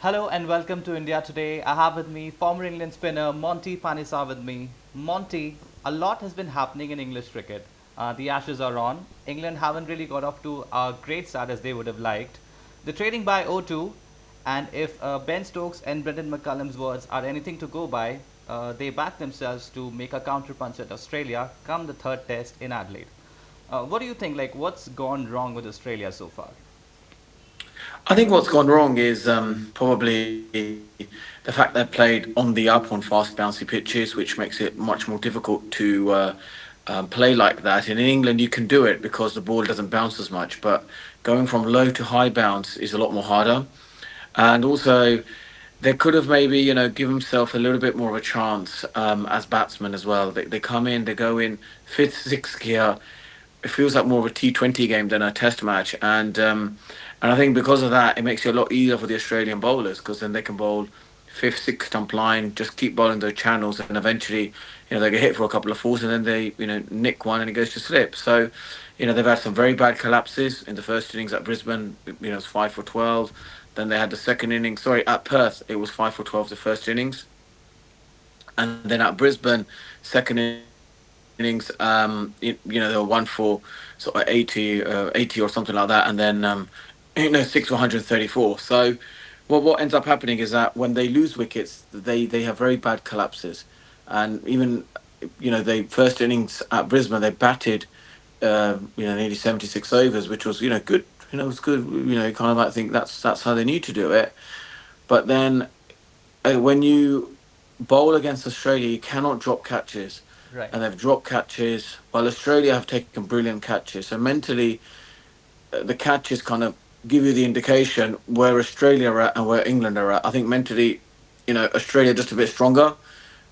Hello and welcome to India Today. I have with me former England spinner Monty Panesar with me. Monty, a lot has been happening in English cricket. The Ashes are on. England haven't really got off to a great start as they would have liked. They're trading by 0-2, and if Ben Stokes and Brendan McCullum's words are anything to go by, they back themselves to make a counterpunch at Australia come the third test in Adelaide. What do you think? Like, what's gone wrong with Australia so far? I think what's gone wrong is probably the fact they're played on the up on fast bouncy pitches, which makes it much more difficult to play like that. And in England, you can do it because the ball doesn't bounce as much, but going from low to high bounce is a lot more harder. And also, they could have maybe give himself a little bit more of a chance as batsmen as well. They come in, they go in fifth, sixth gear. It feels like more of a T20 game than a Test match, and I think because of that, it makes it a lot easier for the Australian bowlers because then they can bowl fifth, sixth stump line, just keep bowling those channels, and eventually, they get hit for a couple of fours, and then they nick one and it goes to slip. So, they've had some very bad collapses in the first innings at Brisbane. It's 5 for 12. Then they had the second innings. Sorry, at Perth, it was 5 for 12 the first innings, and then at Brisbane, second innings, they were 1 for 80, 80 or something like that, and then 6 for 134. So what ends up happening is that when they lose wickets, they have very bad collapses, and even they first innings at Brisbane they batted nearly 76 overs, which was good. It was good. Kind of like think that's how they need to do it. But then when you bowl against Australia, you cannot drop catches, Right. and they've dropped catches. While Australia have taken brilliant catches, so mentally the catches kind of give you the indication where Australia are at and where England are at. I think mentally, Australia just a bit stronger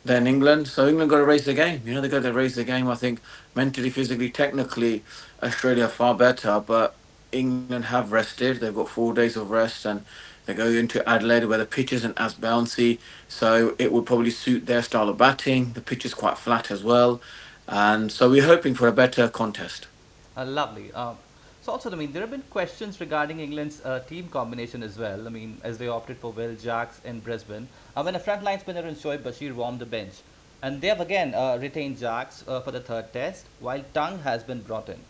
than England, so England got to raise the game. They got to raise the game. I think mentally, physically, technically, Australia are far better, but England have rested. They've got 4 days of rest, and they go into Adelaide where the pitch isn't as bouncy, so it would probably suit their style of batting. The pitch is quite flat as well, and so we're hoping for a better contest. Lovely. So also, I mean, there have been questions regarding England's team combination as well. I mean, as they opted for Will Jacks in Brisbane, when a frontline spinner and Shoaib Bashir warmed the bench, and they have again retained Jacks for the third test, while Tung has been brought in.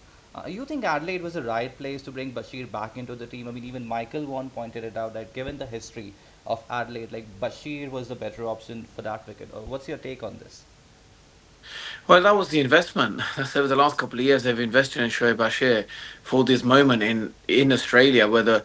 You think Adelaide was the right place to bring Bashir back into the team? I mean, even Michael Vaughan pointed it out that given the history of Adelaide, like Bashir was the better option for that wicket. What's your take on this? Well, that was the investment. So over the last couple of years, they've invested in Shoaib Bashir for this moment in Australia, where they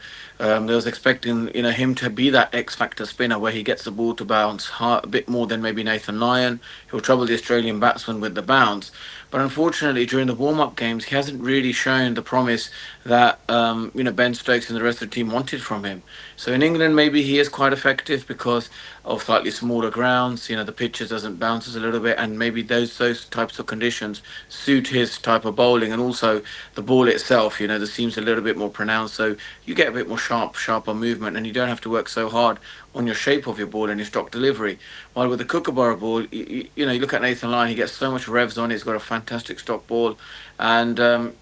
was expecting him to be that X factor spinner, where he gets the ball to bounce a bit more than maybe Nathan Lyon. He'll trouble the Australian batsman with the bounce, but unfortunately, during the warm up games, he hasn't really shown the promise that Ben Stokes and the rest of the team wanted from him. So in England, maybe he is quite effective because of slightly smaller grounds. The pitches doesn't bounces a little bit, and maybe those types of conditions suit his type of bowling, and also the ball itself. The seam's a little bit more pronounced, so you get a bit more sharper movement, and you don't have to work so hard on your shape of your ball and your stock delivery. While with the Kookaburra ball, you look at Nathan Lyon, he gets so much revs on it. He's got a fantastic stock ball, and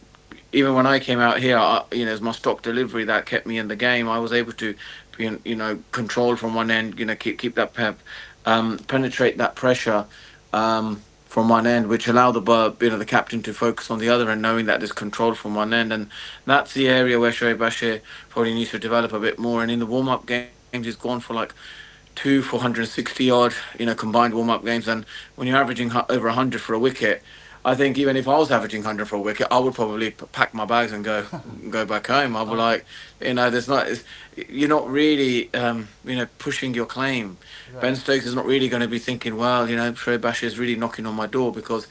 even when I came out here, it's my stock delivery that kept me in the game. I was able to, control from one end, keep that pep, penetrate that pressure from one end, which allowed the captain to focus on the other end, knowing that there's control from one end, and that's the area where Shoaib Bashir probably needs to develop a bit more. And in the warm up games, he's gone for like two 460 odd, combined warm up games, and when you're averaging over 100 for a wicket. I think even if I was averaging 100 for a wicket, I would probably pack my bags and go back home. I'd be Oh, like, there's not, you're not really, pushing your claim. Ben right. Stokes is not really going to be thinking, well, Shoaib Bashir is really knocking on my door because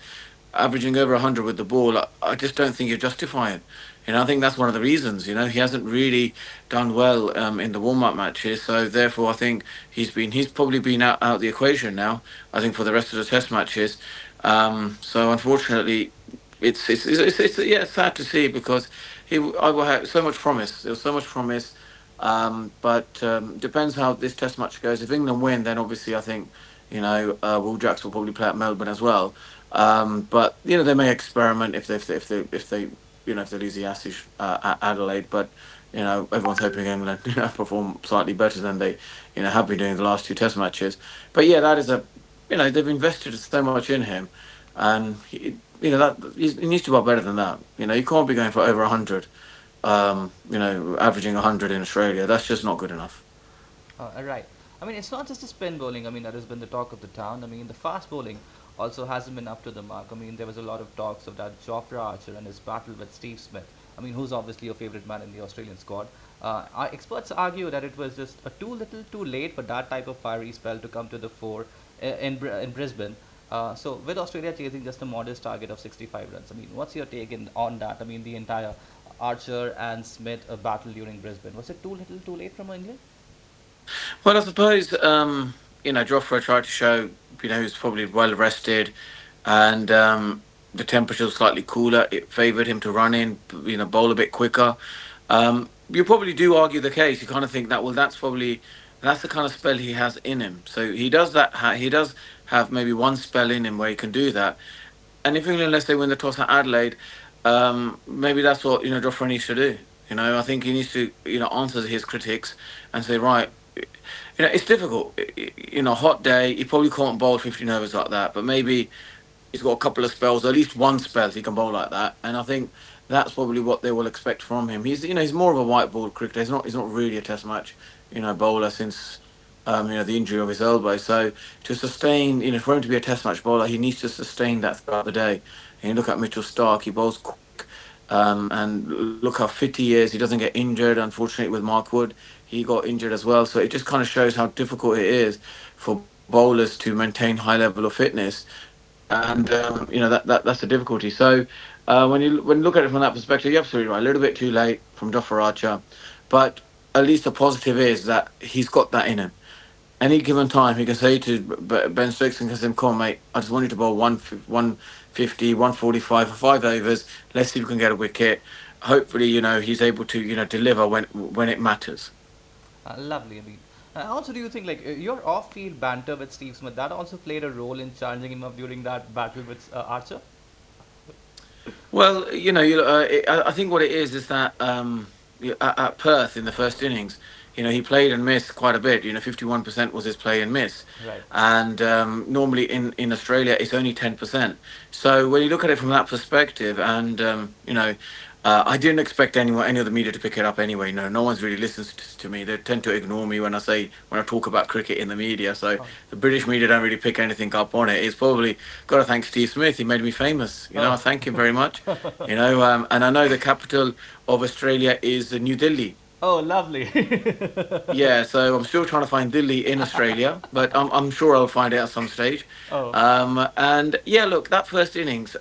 averaging over 100 with the ball, I just don't think you're justifying. I think that's one of the reasons. He hasn't really done well in the warm-up matches, so therefore I think he's probably been out the equation now. I think for the rest of the Test matches. So unfortunately, yeah, it's sad to see because I will have so much promise. There was so much promise, but depends how this Test match goes. If England win, then obviously I think Will Jacks will probably play at Melbourne as well. But they may experiment if they lose the Ashes at Adelaide. But everyone's hoping England perform slightly better than they have been doing the last two Test matches. But yeah, that is a they've invested so much in him, and that he needs to be better than that. You can't be going for over 100. Averaging 100 in Australia. That's just not good enough. Right. I mean, it's not just the spin bowling. I mean, that has been the talk of the town. I mean, the fast bowling also hasn't been up to the mark. I mean, there was a lot of talks of that Jofra Archer and his battle with Steve Smith. I mean, who's obviously your favorite man in the Australian squad. Our experts argue that it was just a too little, too late for that type of fiery spell to come to the fore in Brisbane. So, with Australia chasing just a modest target of 65 runs, I mean, what's your take on that? I mean, the entire Archer and Smith battle during Brisbane. Was it too little, too late from England? Well, I suppose Jofra tried to show he was probably well rested, and the temperature was slightly cooler. It favoured him to run in, bowl a bit quicker. You probably do argue the case. You kind of think that that's the kind of spell he has in him. So he does that. He does have maybe one spell in him where he can do that. And if England, let's say, win the toss at Adelaide, maybe that's what Jofra needs to do. I think he needs to answer his critics and say, right, it's difficult. Hot day, he probably can't bowl 15 overs like that, but maybe he's got a couple of spells, at least one spell he can bowl like that. And I think that's probably what they will expect from him. He's more of a white ball cricketer. He's not really a test match, bowler since the injury of his elbow. So to sustain, for him to be a test match bowler, he needs to sustain that throughout the day. And you look at Mitchell Stark, he bowls quick. And look how fit he is. He doesn't get injured. Unfortunately, with Mark Wood, he got injured as well. So it just kind of shows how difficult it is for bowlers to maintain high level of fitness, and that's the difficulty. So when you look at it from that perspective, you're absolutely right. A little bit too late from Jofra Archer, but at least the positive is that he's got that in him. Any given time, he can say to Ben Stokes and Kasim, come on, mate, I just want you to bowl 150, 145 for 5 overs. Let's see if we can get a wicket. Hopefully, he's able to, deliver when it matters. Lovely. I mean, also, do you think like your off-field banter with Steve Smith that also played a role in challenging him up during that battle with Archer? Well, I think what it is that at Perth in the first innings, he played and missed quite a bit. 51% was his play and miss, Right. and normally in Australia it's only 10%. So when you look at it from that perspective, and I didn't expect any of the media to pick it up anyway. No one's really listens to me. They tend to ignore me when I talk about cricket in the media. So Oh. the British media don't really pick anything up on it. It's probably got to thank Steve Smith. He made me famous. I Oh. thank him very much. And I know the capital of Australia is New Delhi. Oh, lovely. Yeah, so I'm still trying to find Delhi in Australia, but I'm sure I'll find it at some stage. Oh. And yeah, look, that first innings,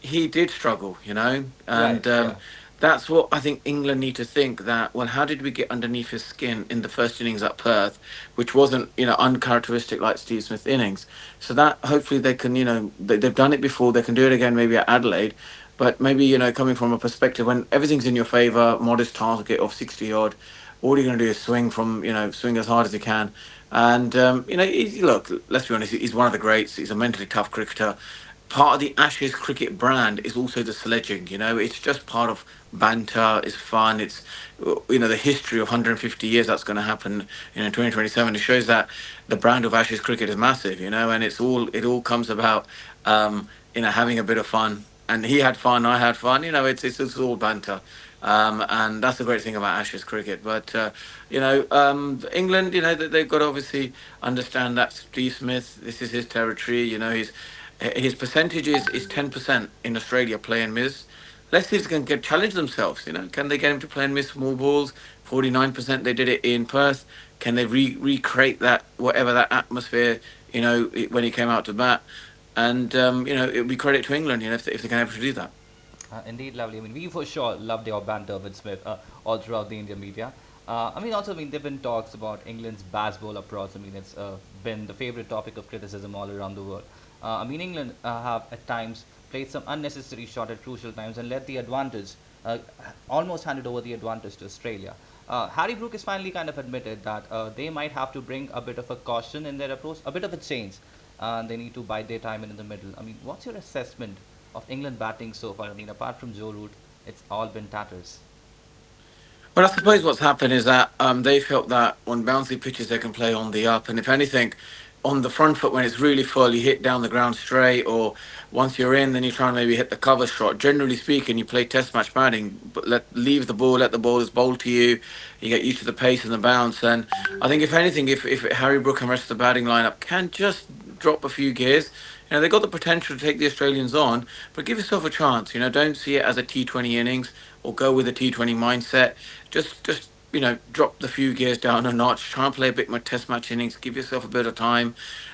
he did struggle, Right. and Yeah. that's what I think England need to think that, well, how did we get underneath his skin in the first innings at Perth, which wasn't, uncharacteristic like Steve Smith innings. So that hopefully they can, they've done it before, they can do it again maybe at Adelaide. But maybe, coming from a perspective when everything's in your favour, modest target of 60 odd, all you're going to do is swing as hard as you can. And, look, let's be honest, he's one of the greats. He's a mentally tough cricketer. Part of the Ashes cricket brand is also the sledging. It's just part of banter. It's fun. It's the history of 150 years that's going to happen. In 2027. It shows that the brand of Ashes cricket is massive. And it all comes about having a bit of fun. And he had fun. I had fun. It's all banter. And that's the great thing about Ashes cricket. But England, they've got to obviously understand that Steve Smith, this is his territory. His percentage is 10% in Australia play and miss. Let's see if they can get challenge themselves. Can they get him to play and miss small balls? 49% they did it in Perth. Can they recreate that whatever that atmosphere? When he came out to bat, and it would be credit to England. If they can able to do that. Indeed, lovely. I mean, we for sure loved your banter with Smith all throughout the Indian media. I mean, also, I mean, there've been talks about England's Bazball approach. I mean, it's been the favorite topic of criticism all around the world. I mean, England have at times played some unnecessary shot at crucial times and let the advantage, almost handed over the advantage to Australia. Harry Brook has finally kind of admitted that they might have to bring a bit of a caution in their approach, a bit of a change. They need to bide their time in the middle. I mean, what's your assessment of England batting so far? I mean, apart from Joe Root, it's all been tatters. Well, I suppose what's happened is that they felt that on bouncy pitches they can play on the up, and if anything, on the front foot when it's really full, you hit down the ground straight, or once you're in, then you try and maybe hit the cover shot. Generally speaking, you play test match batting, but leave the ball, let the ballers bowl to you. You get used to the pace and the bounce, and I think if anything, if Harry Brook and rest of the batting lineup can just drop a few gears. They got the potential to take the Australians on, but give yourself a chance. Don't see it as a T20 innings or go with a T20 mindset. Just drop the few gears down a notch. Try and play a bit more test match innings. Give yourself a bit of time,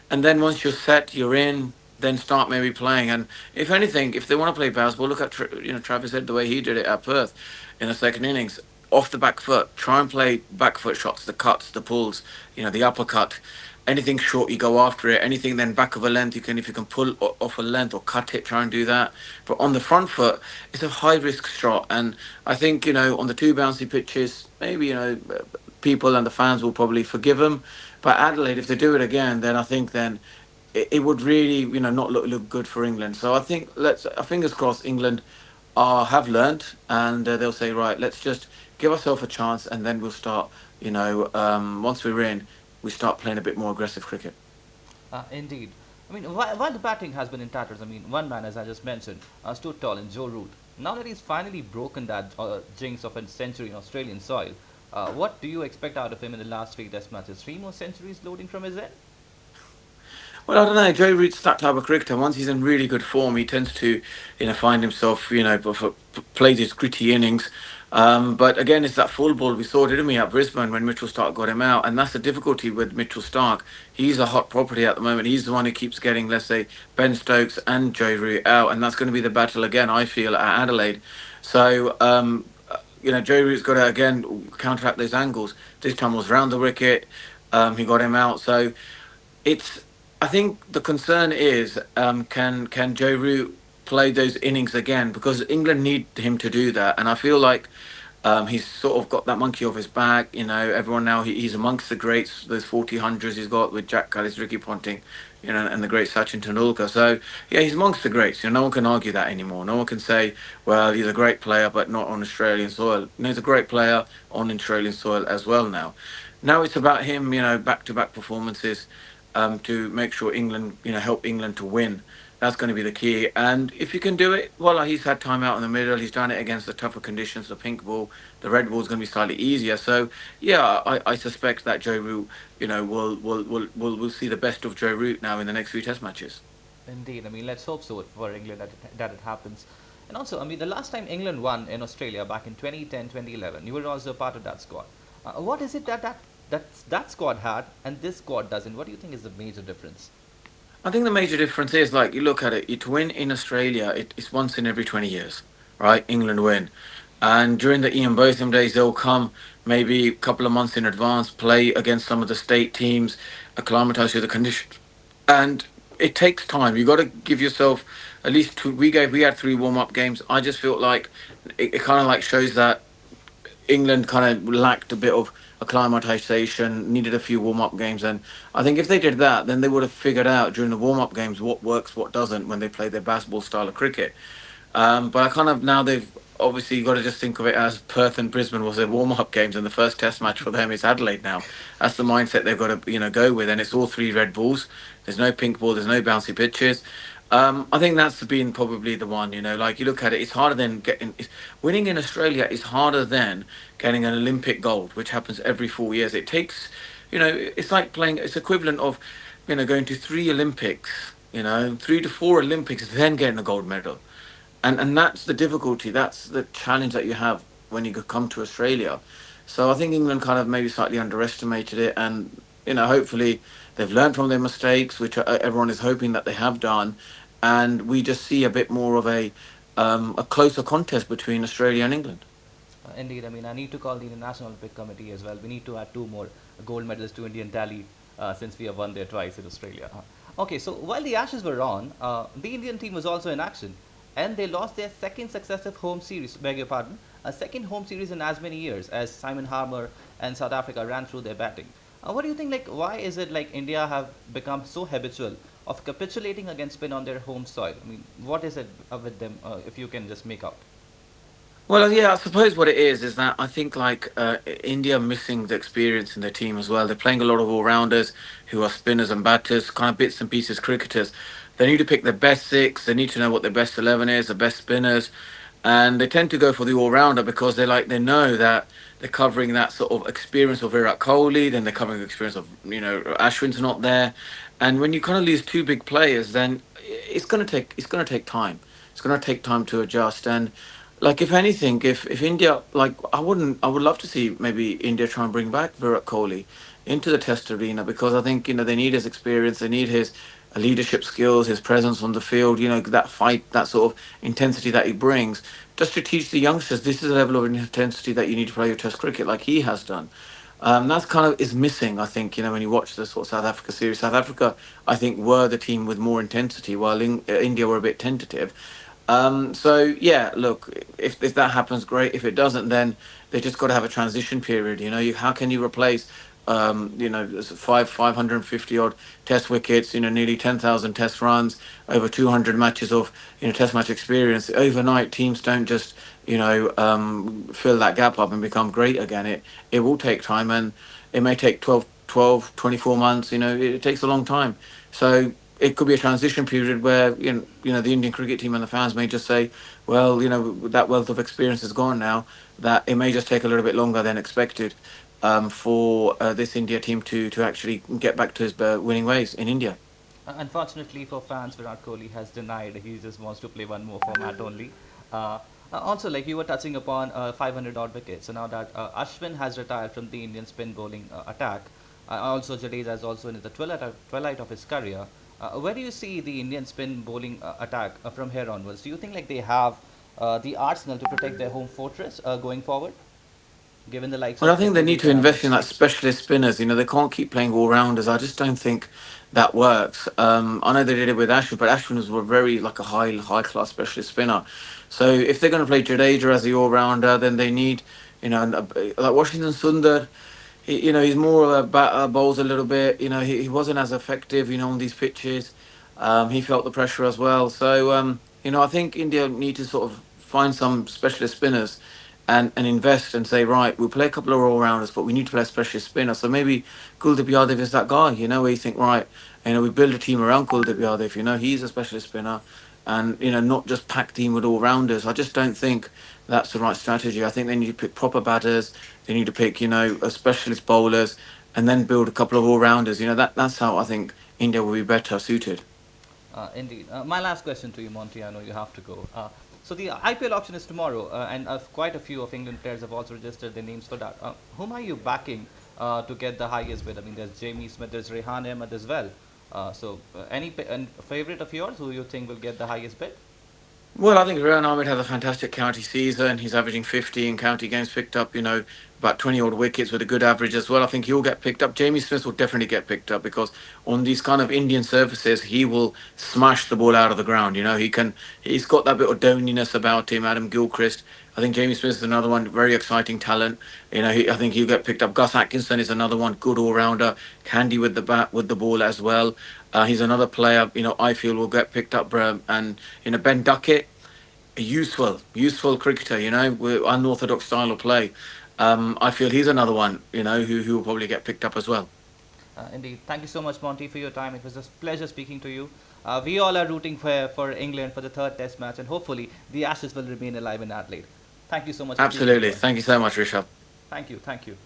and then once you're set, you're in. Then start maybe playing. And if anything, if they want to play Bazball, look at Travis Head the way he did it at Perth in the second innings. Off the back foot, try and play back foot shots, the cuts, the pulls, the uppercut. Anything short, you go after it. Anything then back of a length, if you can pull off a length or cut it, try and do that. But on the front foot, it's a high risk shot, and I think on the two bouncy pitches, maybe people and the fans will probably forgive them. But Adelaide, if they do it again, then I think then it would really not look good for England. So I think let's fingers crossed England have learnt, and they'll say right, let's just give ourselves a chance, and then we'll start. Once we're in, we start playing a bit more aggressive cricket. Indeed. I mean, while the batting has been in tatters, I mean, one man, as I just mentioned, stood tall in Joe Root. Now that he's finally broken that jinx of a century in Australian soil, what do you expect out of him in the last three test matches? Three more centuries loading from his end? Well, I don't know. Joe Root's that type of cricketer. Once he's in really good form, he tends to, find himself, plays his gritty innings. But again, it's that full ball we saw, didn't we, at Brisbane when Mitchell Stark got him out, and that's the difficulty with Mitchell Stark. He's a hot property at the moment. He's the one who keeps getting, let's say, Ben Stokes and Joe Root out, and that's going to be the battle again. I feel at Adelaide. So. Joe Root's got to again counteract those angles. This time was round the wicket. He got him out. So it's I think the concern is can Joe Root play those innings again, because England need him to do that, and I feel like he's sort of got that monkey off his back. Everyone now he's amongst the greats. Those 40 hundreds he's got with Jack Callis, Ricky Ponting, and the great Sachin Tendulkar. So yeah, he's amongst the greats. No one can argue that anymore. No one can say, well, he's a great player, but not on Australian soil. He's a great player on Australian soil as well now. Now it's about him, back to back performances, to make sure England, help England to win. That's going to be the key. And if you can do it, well, he's had time out in the middle. He's done it against the tougher conditions. The pink ball, the red ball is going to be slightly easier. So, yeah, I suspect that Joe Root, will see the best of Joe Root now in the next few Test matches. Indeed. I mean, let's hope so for England that it happens. And also, I mean, the last time England won in Australia back in 2010, 2011, you were also a part of that squad. What is it that squad had and this squad doesn't? What do you think is the major difference? I think the major difference is, like, you look at it, to win in Australia, it's once in every 20 years, right? England win. And during the Ian Botham days, they'll come maybe a couple of months in advance, play against some of the state teams, acclimatise to the conditions. And it takes time. You got to give yourself at least two. We had three warm up games. I just felt like it kind of like shows that England kind of lacked a bit of acclimatization, needed a few warm up games. And I think if they did that, then they would have figured out during the warm up games what works, what doesn't when they play their basketball style of cricket. But I kind of now they've obviously got to just think of it as Perth and Brisbane was their warm up games, and the first Test match for them is Adelaide now. That's the mindset they've got to go with, and it's all three red balls. There's no pink ball. There's no bouncy pitches. I think that's been probably the one. Like you look at it, it's harder than winning in Australia is harder than getting an Olympic gold, which happens every 4 years. It takes, it's like playing. It's equivalent of, going to three Olympics. 3 to 4 Olympics, then getting a gold medal. And that's the difficulty. That's the challenge that you have when you come to Australia. So I think England kind of maybe slightly underestimated it, and hopefully they've learned from their mistakes, which everyone is hoping that they have done, and we just see a bit more of a closer contest between Australia and England. Indeed, I mean, I need to call the International Olympic Committee as well. We need to add two more gold medals to Indian tally since we have won there twice in Australia. Okay, so while the Ashes were on, the Indian team was also in action, and they lost their second successive home series. Beg your pardon, a second home series in as many years as Simon Harmer and South Africa ran through their batting. What do you think? Like, why is it like India have become so habitual of capitulating against spin on their home soil? I mean, what is it with them? If you can just make out. Well, yeah, I suppose what it is that I think like India are missing the experience in their team as well. They're playing a lot of all rounders who are spinners and batters, kind of bits and pieces cricketers. They need to pick their best six. They need to know what their best 11 is, the best spinners, and they tend to go for the all rounder because they know that they're covering that sort of experience of Virat Kohli. Then they're covering the experience of Ashwin's not there, and when you kind of lose two big players, then it's going to take time. It's going to take time to adjust and like if anything, if India like I would love to see maybe India try and bring back Virat Kohli into the Test arena because I think they need his experience, they need his leadership skills, his presence on the field, that fight, that sort of intensity that he brings, just to teach the youngsters this is a level of intensity that you need to play your Test cricket like he has done. That's kind of is missing, I think. When you watch the sort of South Africa series, South Africa, I think, were the team with more intensity, while India were a bit tentative. So yeah, look, if that happens, great. If it doesn't, then they just got to have a transition period. How can you replace, there's 550 odd Test wickets, nearly 10,000 Test runs, over 200 matches of Test match experience. Overnight, teams don't just fill that gap up and become great again. It will take time, and it may take 24 months. It takes a long time. So it could be a transition period where the Indian cricket team and the fans may just say, well, that wealth of experience is gone now. That it may just take a little bit longer than expected for this India team to actually get back to his winning ways in India. Unfortunately for fans, Virat Kohli has denied he just wants to play one more format only. Uh, Also, like you were touching upon 500 odd wickets, so now that Ashwin has retired from the Indian spin bowling attack, also Jadeja is also in the twilight of his career. Where do you see the Indian spin bowling attack from here onwards? Do you think like they have the arsenal to protect their home fortress going forward, given the likes Well, I of think they need Jadeja to and invest in Ashwin? that specialist spinners. They can't keep playing all rounders. I just don't think that works. I know they did it with Ashwin, but Ashwin was very like a high class specialist spinner. So if they're going to play Jadeja as the all rounder, then they need like Washington Sundar. He's more of a batter, bowls a little bit. He wasn't as effective, on these pitches. He felt the pressure as well. So, I think India need to sort of find some specialist spinners and invest and say, right, we'll play a couple of all rounders, but we need to play a specialist spinner. So maybe Kuldeep Yadav is that guy, where you think, right, we build a team around Kuldeep Yadav, he's a specialist spinner and, not just pack team with all rounders. I just don't think that's the right strategy. I think they need to pick proper batters, they need to pick, a specialist bowlers, and then build a couple of all rounders. That's how I think India will be better suited. Indeed. My last question to you, Monty. I know you have to go. So the IPL auction is tomorrow, and quite a few of England players have also registered their names for that. Whom are you backing to get the highest bid? I mean, there's Jamie Smith, there's Rehan Ahmed as well. Any favorite of yours who you think will get the highest bid? Well, I think Rehan Ahmed had a fantastic county season. He's averaging 50 in county games, picked up, about 20 odd wickets with a good average as well. I think he'll get picked up. Jamie Smith will definitely get picked up because on these kind of Indian surfaces, he will smash the ball out of the ground. He's got that bit of doniness about him. Adam Gilchrist. I think Jamie Smith is another one, very exciting talent. I think he'll get picked up. Gus Atkinson is another one, good all rounder, handy with the bat, with the ball as well. He's another player, I feel will get picked up. And Ben Duckett, a useful cricketer, with unorthodox style of play. I feel he's another one, who will probably get picked up as well. Indeed. Thank you so much, Monty, for your time. It was a pleasure speaking to you. We all are rooting for England for the third Test match, and hopefully the Ashes will remain alive in Adelaide. Thank you so much for speaking to Absolutely. us. Thank you so much, Rishabh. Thank you. Thank you.